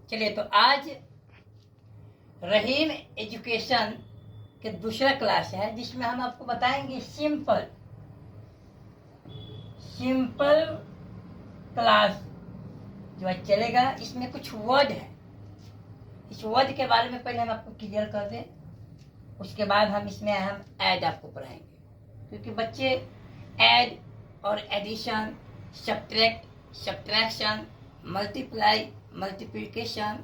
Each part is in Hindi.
चलिए, तो आज रहीम एजुकेशन के दूसरा क्लास है जिसमें हम आपको बताएंगे सिंपल क्लास जो आज चलेगा। इसमें कुछ वर्ड है, इस वर्ड के बारे में पहले हम आपको क्लियर कर दें, उसके बाद हम ऐड आपको पढ़ाएंगे, क्योंकि बच्चे ऐड और addition, subtract, subtraction, multiply, multiplication,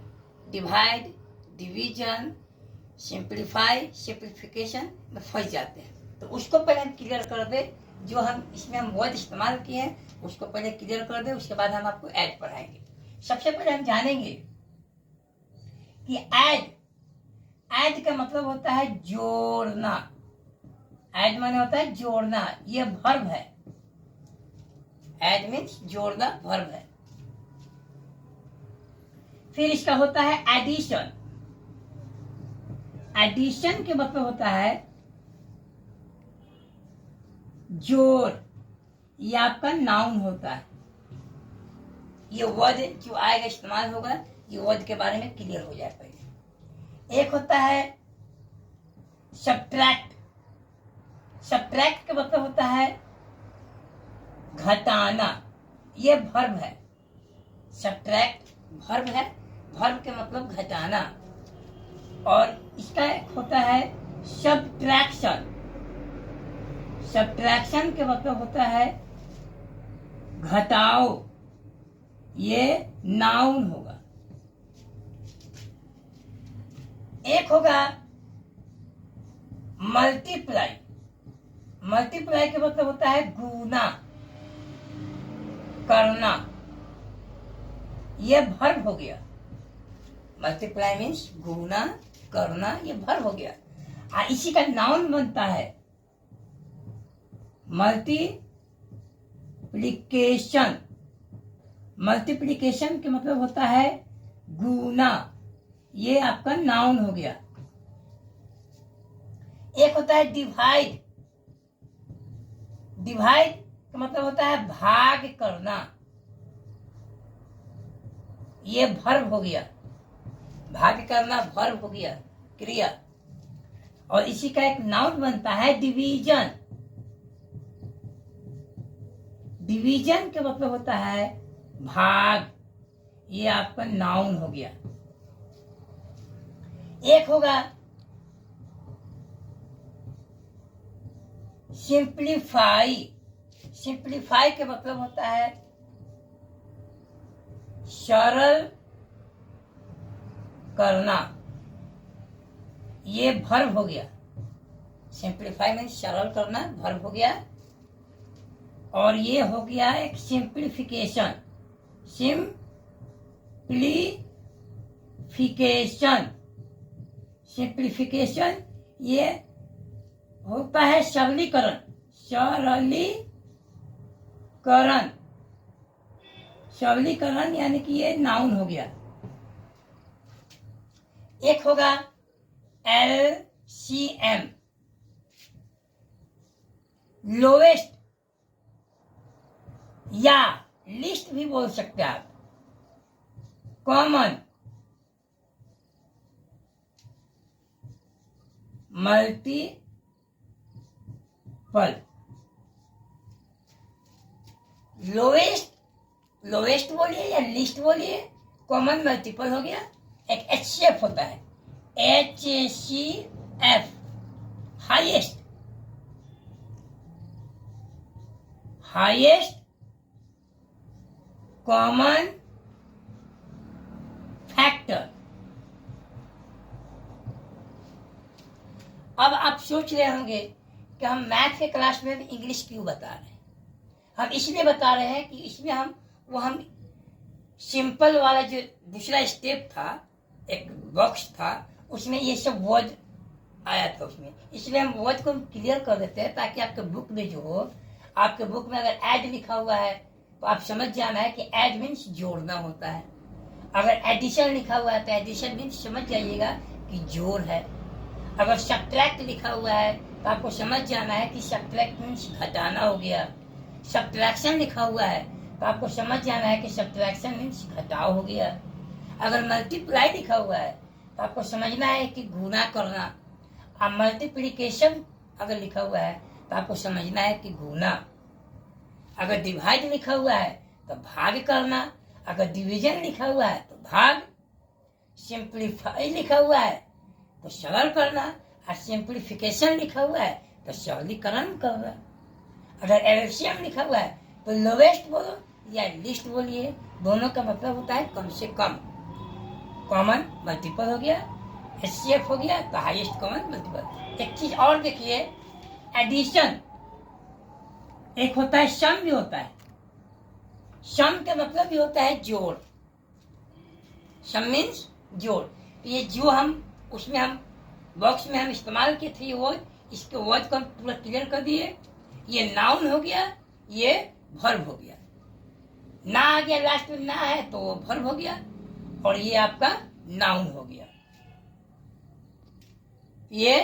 divide, division, simplify, simplification में फंस जाते हैं। तो उसको पहले हम क्लियर कर दे, जो हम इसमें वर्ड इस्तेमाल किए हैं उसको पहले क्लियर कर दे, उसके बाद हम आपको ऐड पढ़ाएंगे। सबसे पहले हम जानेंगे कि ऐड का मतलब होता है जोड़ना। ऐड माने होता है जोड़ना, ये वर्ब है। ऐड मीन्स जोड़ना, वर्ब है। फिर इसका होता है एडिशन। एडिशन के मतलब होता है जोड़, ये आपका नाउन होता है। ये वर्ड जो आएगा इस्तेमाल होगा, ये वर्ड के बारे में क्लियर हो जाए पहले। एक होता है सब्ट्रैक्ट। सब्ट्रैक्ट का मतलब होता है घटाना, ये वर्ब है। सब्ट्रैक्ट वर्ब है, वर्ब के मतलब घटाना। और इसका एक होता है सब्ट्रैक्शन। सब्ट्रैक्शन के मतलब होता है घटाओ, ये नाउन होगा। एक होगा मल्टीप्लाई। मल्टीप्लाई के मतलब होता है गुना करना, ये वर्ब हो गया। मल्टीप्लाई मीन्स गुना करना, ये वर्ब हो गया। इसी का नाउन बनता है मल्टीप्लिकेशन। मल्टीप्लिकेशन के मतलब होता है गुना, ये आपका नाउन हो गया। एक होता है डिवाइड। डिवाइड का मतलब होता है भाग करना, ये वर्ब हो गया। भाग करना वर्ब हो गया, क्रिया। और इसी का एक नाउन बनता है डिवीजन। डिवीजन का मतलब होता है भाग, ये आपका नाउन हो गया। एक होगा सिंप्लीफाई। सिंप्लीफाई के मतलब होता है सरल करना, ये वर्ब हो गया। सिंप्लीफाई मीन्स सरल करना, वर्ब हो गया। और ये हो गया एक सिंप्लीफिकेशन। सिंप्लीफिकेशन, सिंप्लीफिकेशन ये होता है सरलीकरण। सरलीकरण, सरलीकरण यानी कि ये नाउन हो गया। एक होगा LCM, लोवेस्ट या लिस्ट भी बोल सकते हैं आप। Common, multiple. लोवेस्ट बोलिए या लिस्ट बोलिए, कॉमन मल्टीपल हो गया। एक HCF होता है, HCF, highest. Highest common factor. अब आप सोच रहे होंगे कि हम मैथ के क्लास में भी इंग्लिश क्यों बता रहे हैं। हम इसलिए बता रहे हैं कि इसमें हम सिंपल वाला जो दूसरा स्टेप था, एक बॉक्स था, उसमें ये सब वर्ड आया था उसमें, इसलिए हम वर्ड को क्लियर कर देते हैं, ताकि आपके बुक में जो हो, आपके बुक में अगर ऐड लिखा हुआ है तो आप समझ जाना है कि ऐड मीन्स जोड़ना होता है। अगर एडिशन लिखा हुआ है तो एडिशन मीन्स समझ जाइएगा कि जोड़ है। अगर सब्ट्रैक्ट लिखा हुआ है तो आपको समझ जाना है कि सब्ट्रैक्ट मीन्स घटाना हो गया। सब्ट्रैक्शन लिखा हुआ है तो आपको समझ जाना है कि सब्ट्रैक्शन मीन्स घटाव हो गया। अगर मल्टीप्लाई लिखा हुआ है तो आपको समझना है कि गुना करना। अब मल्टीप्लिकेशन अगर लिखा हुआ है तो आपको समझना है कि गुना। अगर डिवाइड लिखा हुआ है तो भाग करना। अगर डिवीजन लिखा हुआ है तो भाग। सिंप्लीफाई लिखा हुआ है तो सरल करना, और सिंप्लीफिकेशन लिखा हुआ है तो सरलीकरण करना। अगर एलसीएम लिखा हुआ है तो लोवेस्ट बोलो या लिस्ट बोलिए, दोनों का मतलब होता है कम से कम। कॉमन मल्टीपल हो गया, एचसीएफ हो गया तो हाईएस्ट कॉमन मल्टीपल। एक चीज और देखिए, एडिशन एक होता है, सम भी होता है। सम का मतलब भी होता है जोड़। सम मीन्स जोड़। ये जो हम उसमें हम बॉक्स में हम इस्तेमाल किए थे ये वर्ड, इसके वर्ड को हम पूरा क्लियर कर दिए। ये नाउन हो गया, ये वर्ब हो गया। ना आ गया लास्ट में, ना है तो वो वर्ब हो गया, और ये आपका नाउन हो गया। ये